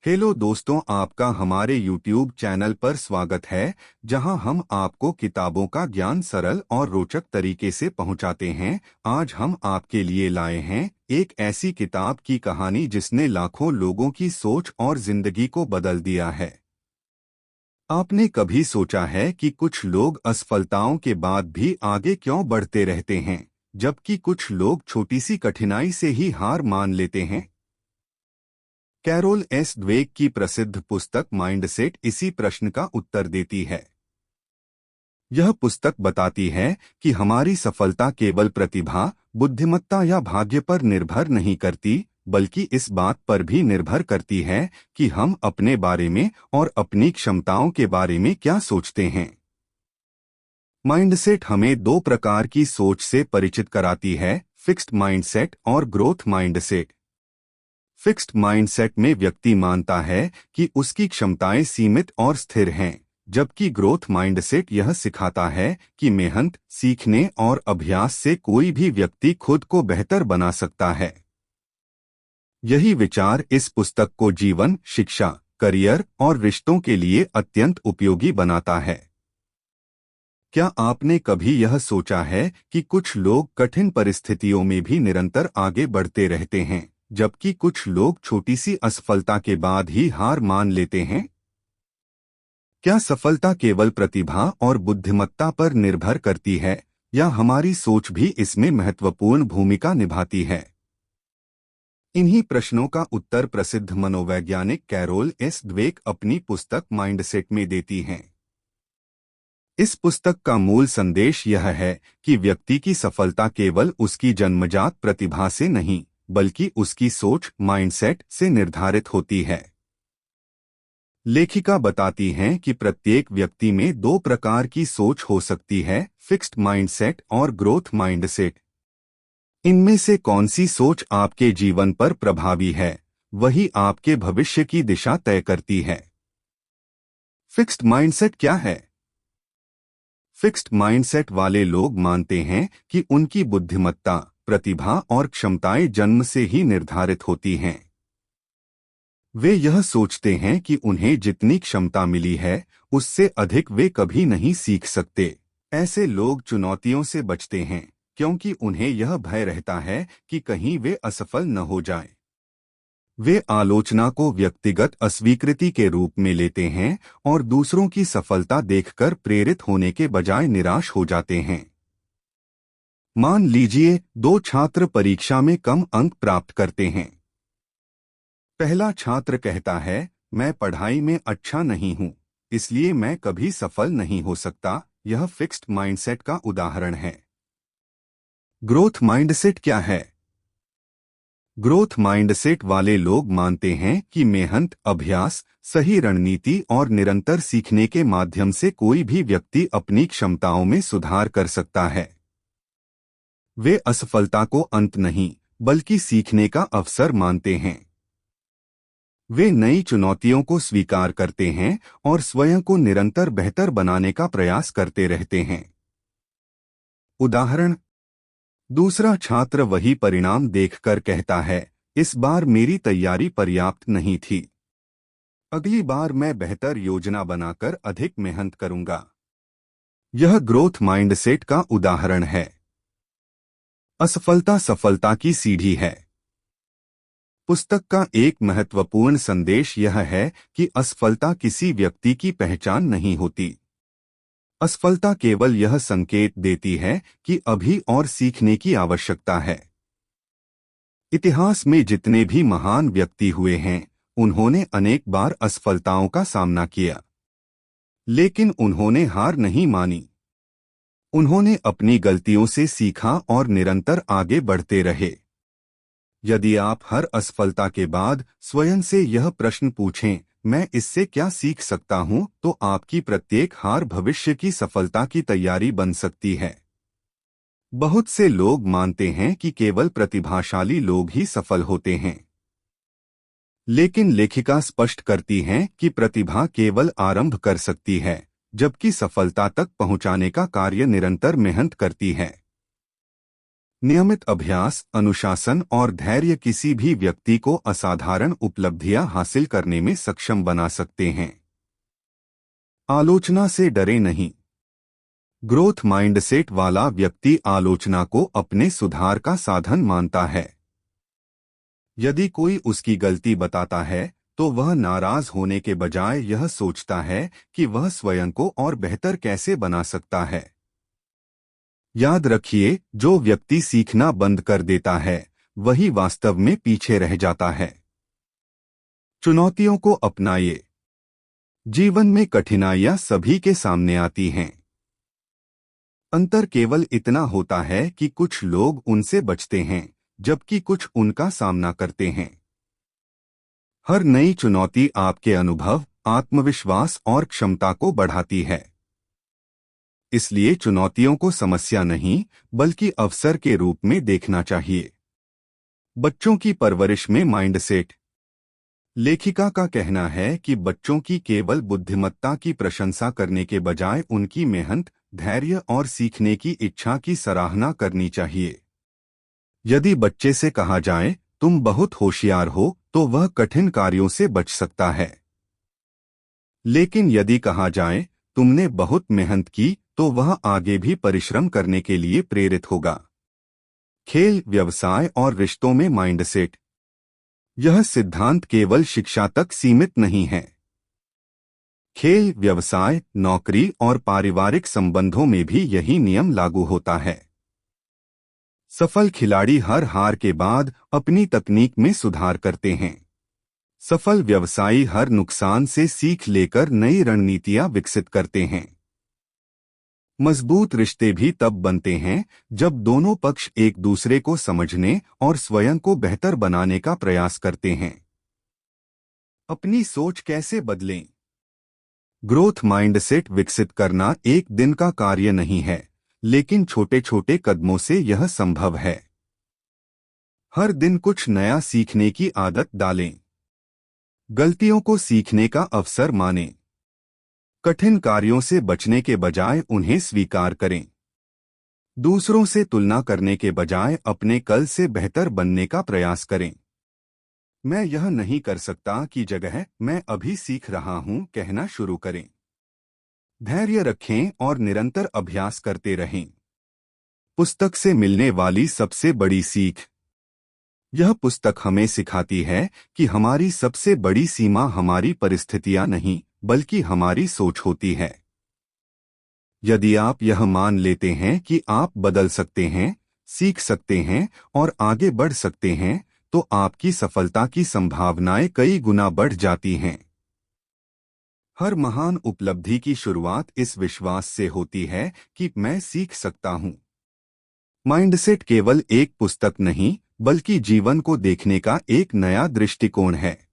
Hello दोस्तों, आपका हमारे YouTube चैनल पर स्वागत है, जहां हम आपको किताबों का ज्ञान सरल और रोचक तरीके से पहुंचाते हैं। आज हम आपके लिए लाए हैं एक ऐसी किताब की कहानी जिसने लाखों लोगों की सोच और जिंदगी को बदल दिया है। आपने कभी सोचा है कि कुछ लोग असफलताओं के बाद भी आगे क्यों बढ़ते रहते हैं, जबकि कुछ लोग छोटी सी कठिनाई से ही हार मान लेते हैं? कैरोल एस द्वेक की प्रसिद्ध पुस्तक माइंडसेट इसी प्रश्न का उत्तर देती है। यह पुस्तक बताती है कि हमारी सफलता केवल प्रतिभा, बुद्धिमत्ता या भाग्य पर निर्भर नहीं करती, बल्कि इस बात पर भी निर्भर करती है कि हम अपने बारे में और अपनी क्षमताओं के बारे में क्या सोचते हैं। माइंडसेट हमें दो प्रकार की सोच से परिचित कराती है, फिक्स्ड माइंडसेट और ग्रोथ माइंडसेट। फिक्स्ड माइंडसेट में व्यक्ति मानता है कि उसकी क्षमताएं सीमित और स्थिर हैं, जबकि ग्रोथ माइंडसेट यह सिखाता है कि मेहनत, सीखने और अभ्यास से कोई भी व्यक्ति खुद को बेहतर बना सकता है। यही विचार इस पुस्तक को जीवन, शिक्षा, करियर और रिश्तों के लिए अत्यंत उपयोगी बनाता है। क्या आपने कभी यह सोचा है कि कुछ लोग कठिन परिस्थितियों में भी निरंतर आगे बढ़ते रहते हैं, जबकि कुछ लोग छोटी सी असफलता के बाद ही हार मान लेते हैं? क्या सफलता केवल प्रतिभा और बुद्धिमत्ता पर निर्भर करती है, या हमारी सोच भी इसमें महत्वपूर्ण भूमिका निभाती है? इन्हीं प्रश्नों का उत्तर प्रसिद्ध मनोवैज्ञानिक कैरोल एस द्वेक अपनी पुस्तक माइंडसेट में देती हैं। इस पुस्तक का मूल संदेश यह है कि व्यक्ति की सफलता केवल उसकी जन्मजात प्रतिभा से नहीं, बल्कि उसकी सोच, माइंडसेट से निर्धारित होती है। लेखिका बताती हैं कि प्रत्येक व्यक्ति में दो प्रकार की सोच हो सकती है, फिक्स्ड माइंडसेट और ग्रोथ माइंडसेट। इनमें से कौन सी सोच आपके जीवन पर प्रभावी है, वही आपके भविष्य की दिशा तय करती है। फिक्स्ड माइंडसेट क्या है? फिक्स्ड माइंडसेट वाले लोग मानते हैं कि उनकी बुद्धिमत्ता, प्रतिभा और क्षमताएं जन्म से ही निर्धारित होती हैं। वे यह सोचते हैं कि उन्हें जितनी क्षमता मिली है, उससे अधिक वे कभी नहीं सीख सकते। ऐसे लोग चुनौतियों से बचते हैं, क्योंकि उन्हें यह भय रहता है कि कहीं वे असफल न हो जाएं। वे आलोचना को व्यक्तिगत अस्वीकृति के रूप में लेते हैं और दूसरों की सफलता देखकर प्रेरित होने के बजाय निराश हो जाते हैं। मान लीजिए, दो छात्र परीक्षा में कम अंक प्राप्त करते हैं। पहला छात्र कहता है, मैं पढ़ाई में अच्छा नहीं हूं, इसलिए मैं कभी सफल नहीं हो सकता। यह फिक्स्ड माइंडसेट का उदाहरण है। ग्रोथ माइंडसेट क्या है? ग्रोथ माइंडसेट वाले लोग मानते हैं कि मेहनत, अभ्यास, सही रणनीति और निरंतर सीखने के माध्यम से कोई भी व्यक्ति अपनी क्षमताओं में सुधार कर सकता है। वे असफलता को अंत नहीं, बल्कि सीखने का अवसर मानते हैं। वे नई चुनौतियों को स्वीकार करते हैं और स्वयं को निरंतर बेहतर बनाने का प्रयास करते रहते हैं। उदाहरण: दूसरा छात्र वही परिणाम देखकर कहता है, इस बार मेरी तैयारी पर्याप्त नहीं थी। अगली बार मैं बेहतर योजना बनाकर अधिक मेहनत करूंगा। यह ग्रोथ माइंडसेट का उदाहरण है। असफलता सफलता की सीढ़ी है। पुस्तक का एक महत्वपूर्ण संदेश यह है कि असफलता किसी व्यक्ति की पहचान नहीं होती। असफलता केवल यह संकेत देती है कि अभी और सीखने की आवश्यकता है। इतिहास में जितने भी महान व्यक्ति हुए हैं, उन्होंने अनेक बार असफलताओं का सामना किया, लेकिन उन्होंने हार नहीं मानी। उन्होंने अपनी गलतियों से सीखा और निरंतर आगे बढ़ते रहे। यदि आप हर असफलता के बाद स्वयं से यह प्रश्न पूछें, मैं इससे क्या सीख सकता हूं, तो आपकी प्रत्येक हार भविष्य की सफलता की तैयारी बन सकती है। बहुत से लोग मानते हैं कि केवल प्रतिभाशाली लोग ही सफल होते हैं, लेकिन लेखिका स्पष्ट करती हैं कि प्रतिभा केवल आरंभ कर सकती है, जबकि सफलता तक पहुंचाने का कार्य निरंतर मेहनत करती है। नियमित अभ्यास, अनुशासन और धैर्य किसी भी व्यक्ति को असाधारण उपलब्धियां हासिल करने में सक्षम बना सकते हैं। आलोचना से डरे नहीं। ग्रोथ माइंडसेट वाला व्यक्ति आलोचना को अपने सुधार का साधन मानता है। यदि कोई उसकी गलती बताता है तो वह नाराज होने के बजाय यह सोचता है कि वह स्वयं को और बेहतर कैसे बना सकता है। याद रखिए, जो व्यक्ति सीखना बंद कर देता है वही वास्तव में पीछे रह जाता है। चुनौतियों को अपनाइए। जीवन में कठिनाइयां सभी के सामने आती हैं। अंतर केवल इतना होता है कि कुछ लोग उनसे बचते हैं जबकि कुछ उनका सामना करते हैं। हर नई चुनौती आपके अनुभव, आत्मविश्वास और क्षमता को बढ़ाती है। इसलिए चुनौतियों को समस्या नहीं बल्कि अवसर के रूप में देखना चाहिए। बच्चों की परवरिश में माइंडसेट। लेखिका का कहना है कि बच्चों की केवल बुद्धिमत्ता की प्रशंसा करने के बजाय उनकी मेहनत, धैर्य और सीखने की इच्छा की सराहना करनी चाहिए। यदि बच्चे से कहा जाए तुम बहुत होशियार हो तो वह कठिन कार्यों से बच सकता है। लेकिन यदि कहा जाए तुमने बहुत मेहनत की तो वह आगे भी परिश्रम करने के लिए प्रेरित होगा। खेल, व्यवसाय और रिश्तों में माइंडसेट। यह सिद्धांत केवल शिक्षा तक सीमित नहीं है। खेल, व्यवसाय, नौकरी और पारिवारिक संबंधों में भी यही नियम लागू होता है। सफल खिलाड़ी हर हार के बाद अपनी तकनीक में सुधार करते हैं। सफल व्यवसायी हर नुकसान से सीख लेकर नई रणनीतियां विकसित करते हैं। मजबूत रिश्ते भी तब बनते हैं जब दोनों पक्ष एक दूसरे को समझने और स्वयं को बेहतर बनाने का प्रयास करते हैं। अपनी सोच कैसे बदलें? ग्रोथ माइंडसेट विकसित करना एक दिन का कार्य नहीं है, लेकिन छोटे छोटे कदमों से यह संभव है। हर दिन कुछ नया सीखने की आदत डालें। गलतियों को सीखने का अवसर मानें। कठिन कार्यों से बचने के बजाय उन्हें स्वीकार करें। दूसरों से तुलना करने के बजाय अपने कल से बेहतर बनने का प्रयास करें। मैं यह नहीं कर सकता की जगह मैं अभी सीख रहा हूं कहना शुरू करें। धैर्य रखें और निरंतर अभ्यास करते रहें। पुस्तक से मिलने वाली सबसे बड़ी सीख। यह पुस्तक हमें सिखाती है कि हमारी सबसे बड़ी सीमा हमारी परिस्थितियां नहीं बल्कि हमारी सोच होती है। यदि आप यह मान लेते हैं कि आप बदल सकते हैं, सीख सकते हैं और आगे बढ़ सकते हैं, तो आपकी सफलता की संभावनाएं कई गुना बढ़ जाती हैं। हर महान उपलब्धि की शुरुआत इस विश्वास से होती है कि मैं सीख सकता हूं। माइंडसेट केवल एक पुस्तक नहीं बल्कि जीवन को देखने का एक नया दृष्टिकोण है।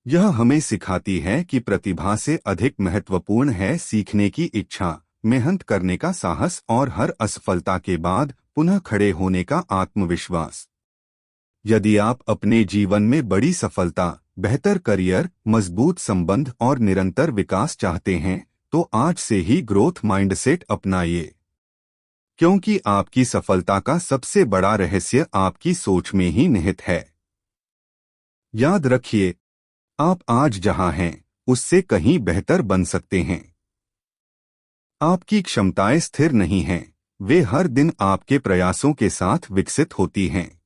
यह हमें सिखाती है कि प्रतिभा से अधिक महत्वपूर्ण है सीखने की इच्छा, मेहनत करने का साहस और हर असफलता के बाद पुनः खड़े होने का आत्मविश्वास। यदि आप अपने जीवन में बड़ी सफलता, बेहतर करियर, मजबूत संबंध और निरंतर विकास चाहते हैं, तो आज से ही ग्रोथ माइंडसेट अपनाइए। क्योंकि आपकी सफलता का सबसे बड़ा रहस्य आपकी सोच में ही निहित है। याद रखिए, आप आज जहां हैं उससे कहीं बेहतर बन सकते हैं। आपकी क्षमताएं स्थिर नहीं हैं, वे हर दिन आपके प्रयासों के साथ विकसित होती हैं।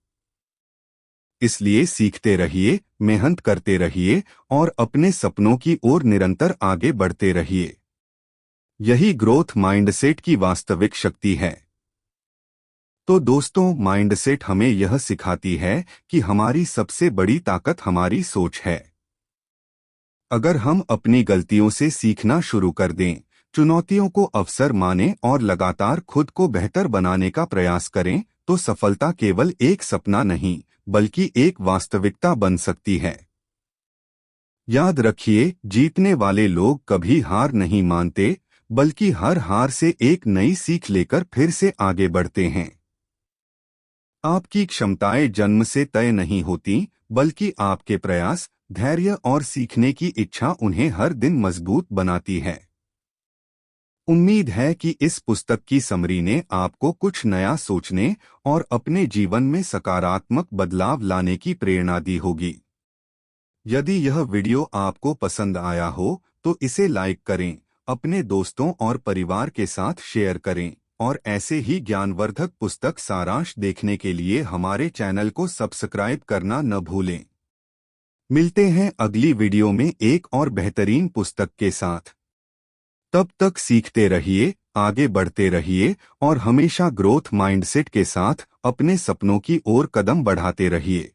इसलिए सीखते रहिए, मेहनत करते रहिए और अपने सपनों की ओर निरंतर आगे बढ़ते रहिए। यही ग्रोथ माइंडसेट की वास्तविक शक्ति है। तो दोस्तों, माइंडसेट हमें यह सिखाती है कि हमारी सबसे बड़ी ताकत हमारी सोच है। अगर हम अपनी गलतियों से सीखना शुरू कर दें, चुनौतियों को अवसर मानें और लगातार खुद को बेहतर बनाने का प्रयास करें, तो सफलता केवल एक सपना नहीं बल्कि एक वास्तविकता बन सकती है। याद रखिए, जीतने वाले लोग कभी हार नहीं मानते बल्कि हर हार से एक नई सीख लेकर फिर से आगे बढ़ते हैं। आपकी क्षमताएं जन्म से तय नहीं होती बल्कि आपके प्रयास, धैर्य और सीखने की इच्छा उन्हें हर दिन मजबूत बनाती है। उम्मीद है कि इस पुस्तक की समरी ने आपको कुछ नया सोचने और अपने जीवन में सकारात्मक बदलाव लाने की प्रेरणा दी होगी। यदि यह वीडियो आपको पसंद आया हो तो इसे लाइक करें, अपने दोस्तों और परिवार के साथ शेयर करें और ऐसे ही ज्ञानवर्धक पुस्तक सारांश देखने के लिए हमारे चैनल को सब्सक्राइब करना न भूलें। मिलते हैं अगली वीडियो में एक और बेहतरीन पुस्तक के साथ। तब तक सीखते रहिए, आगे बढ़ते रहिए और हमेशा ग्रोथ माइंडसेट के साथ अपने सपनों की ओर कदम बढ़ाते रहिए।